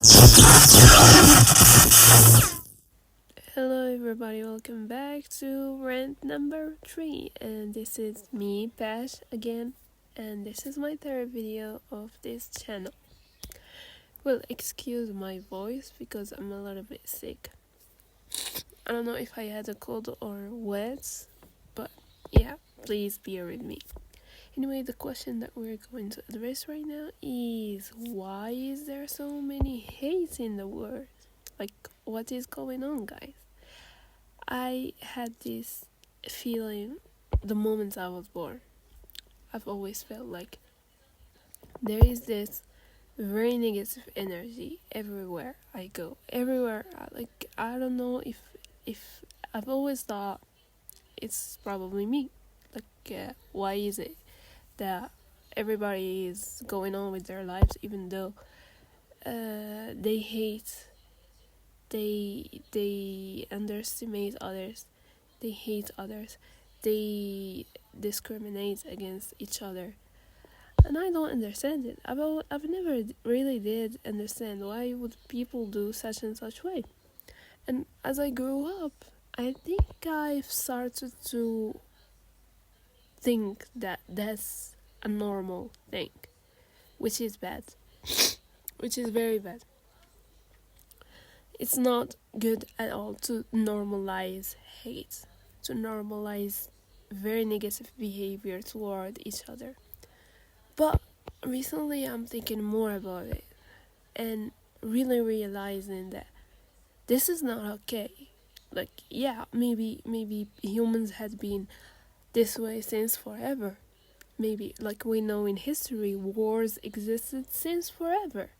Hello, everybody, welcome back to Rant number 3. And this is me, Pash, again. And this is my third video of this channel. Well, excuse my voice because I'm a little bit sick. I don't know if I had a cold or wet, but yeah, please bear with me. Anyway, the question that we're going to address right now is why is there so many hates in the world? Like, what is going on, guys? I had this feeling the moment I was born. I've always felt like there is this very negative energy everywhere I go. Everywhere, I don't know if I've always thought it's probably me. Why is it that everybody is going on with their lives even though they hate, they underestimate others, they hate others, they discriminate against each other, and I don't understand it. I've never really did understand why would people do such and such way. And as I grew up, I think I've started to think that that's a normal thing, which is bad, which is very bad. It's not good at all to normalize hate, to normalize very negative behavior toward each other. But recently I'm thinking more about it and really realizing that this is not okay. Like, yeah, maybe humans had been this way since forever. Maybe, like we know in history, wars existed since forever.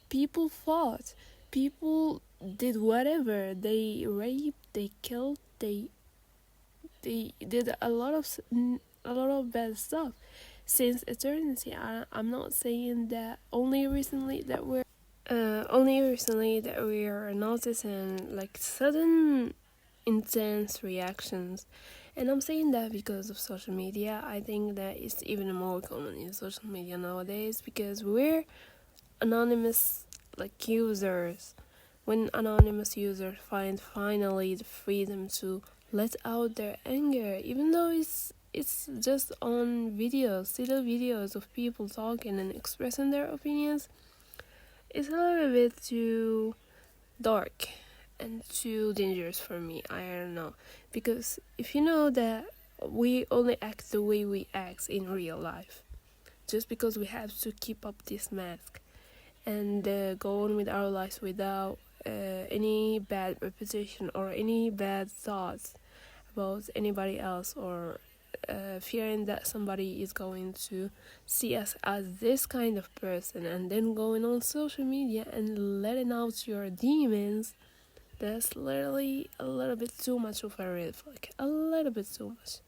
People fought, people did whatever. They raped, they killed, they did a lot of bad stuff since eternity. I'm not saying that only recently that we are noticing like sudden intense reactions. And I'm saying that because of social media. I think that it's even more common in social media nowadays because we're anonymous like users. When anonymous users find finally the freedom to let out their anger, even though it's just on videos, still videos of people talking and expressing their opinions, it's a little bit too dark and too dangerous for me. I don't know. Because if you know that we only act the way we act in real life, just because we have to keep up this mask and go on with our lives without any bad reputation or any bad thoughts about anybody else, or fearing that somebody is going to see us as this kind of person, and then going on social media and letting out your demons, that's literally a little bit too much of a red flag. A little bit too much.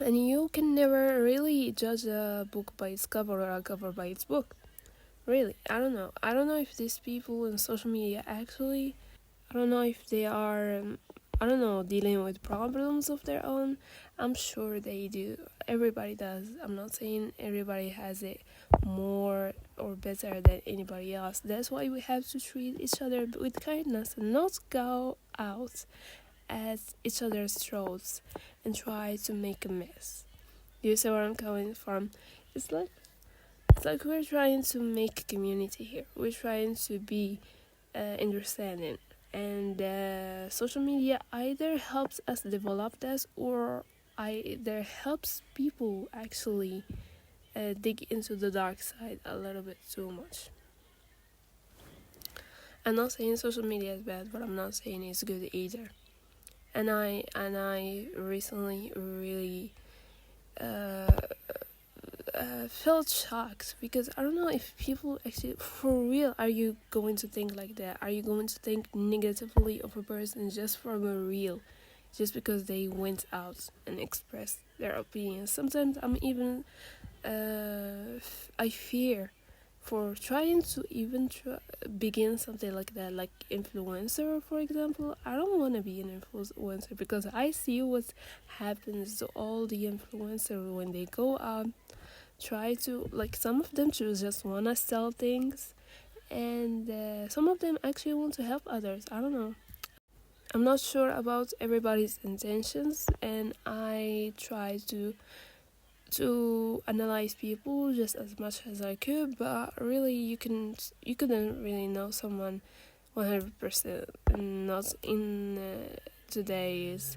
And you can never really judge a book by its cover or a cover by its book. Really, I don't know. I don't know if these people in social media actually, I don't know if they are, I don't know, dealing with problems of their own. I'm sure they do. Everybody does. I'm not saying everybody has it more or better than anybody else. That's why we have to treat each other with kindness and not go out at each other's throats and try to make a mess. You see where I'm coming from? It's like we're trying to make a community here. We're trying to be understanding, and social media either helps us develop this, or either helps people actually dig into the dark side a little bit too much. I'm not saying social media is bad, but I'm not saying it's good either. And I recently really felt shocked because I don't know if people actually, for real, are you going to think like that? Are you going to think negatively of a person just from a real, just because they went out and expressed their opinions? Sometimes I'm even, I fear for trying to even begin something like that, like influencer, for example. I don't want to be an influencer because I see what happens to all the influencers when they go out, try to, like, some of them just want to sell things, and some of them actually want to help others. I don't know. I'm not sure about everybody's intentions, and I try to analyze people just as much as I could, but really you couldn't really know someone 100%, and today's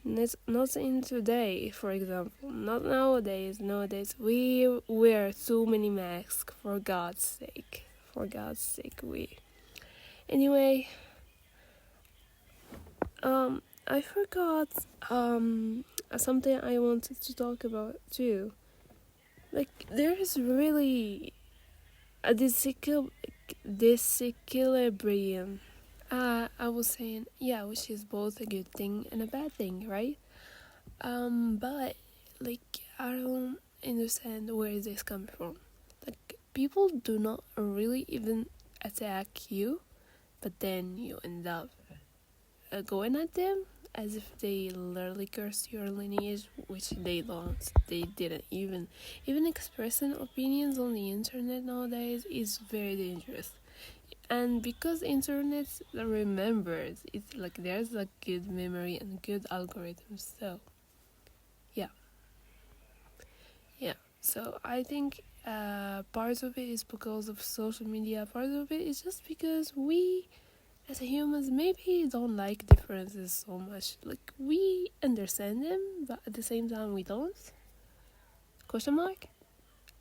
not in today, for example, not nowadays. Nowadays we wear too many masks, for God's sake. For God's sake, we. Anyway, I forgot something I wanted to talk about too. Like, there is really a disequilibrium. I was saying, yeah, which is both a good thing and a bad thing, right? But like, I don't understand where this comes from. Like, people do not really even attack you, but then you end up going at them as if they literally cursed your lineage, which they don't. They didn't even expressing opinions on the internet nowadays is very dangerous. And because internet remembers, it's like there's a good memory and good algorithms. So yeah. So I think part of it is because of social media. Part of it is just because we as humans maybe don't like differences so much. Like, we understand them, but at the same time we don't. Question mark?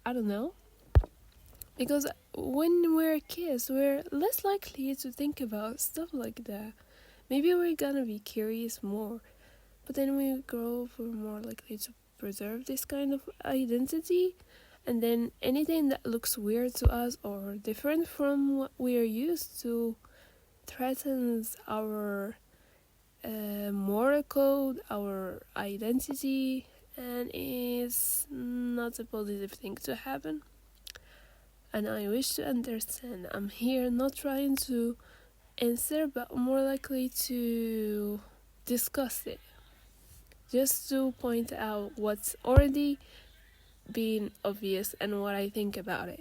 I don't know. Because when we're kids, we're less likely to think about stuff like that. Maybe we're gonna be curious more. But then when we grow up, we're more likely to preserve this kind of identity. And then anything that looks weird to us or different from what we're used to threatens our moral code, our identity, and is not a positive thing to happen. And I wish to understand. I'm here not trying to answer, but more likely to discuss it. Just to point out what's already been obvious and what I think about it.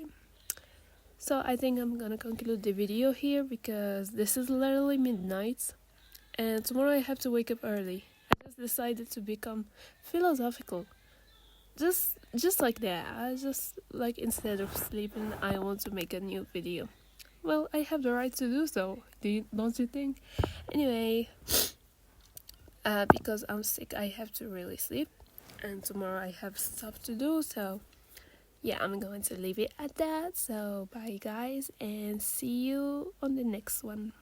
So I think I'm gonna conclude the video here because this is literally midnight and tomorrow I have to wake up early. I just decided to become philosophical. Just like that. I just, like, instead of sleeping, I want to make a new video. Well, I have the right to do so. Don't you think? Anyway, because I'm sick, I have to really sleep, and tomorrow I have stuff to do, so yeah, I'm going to leave it at that. So bye guys, and see you on the next one.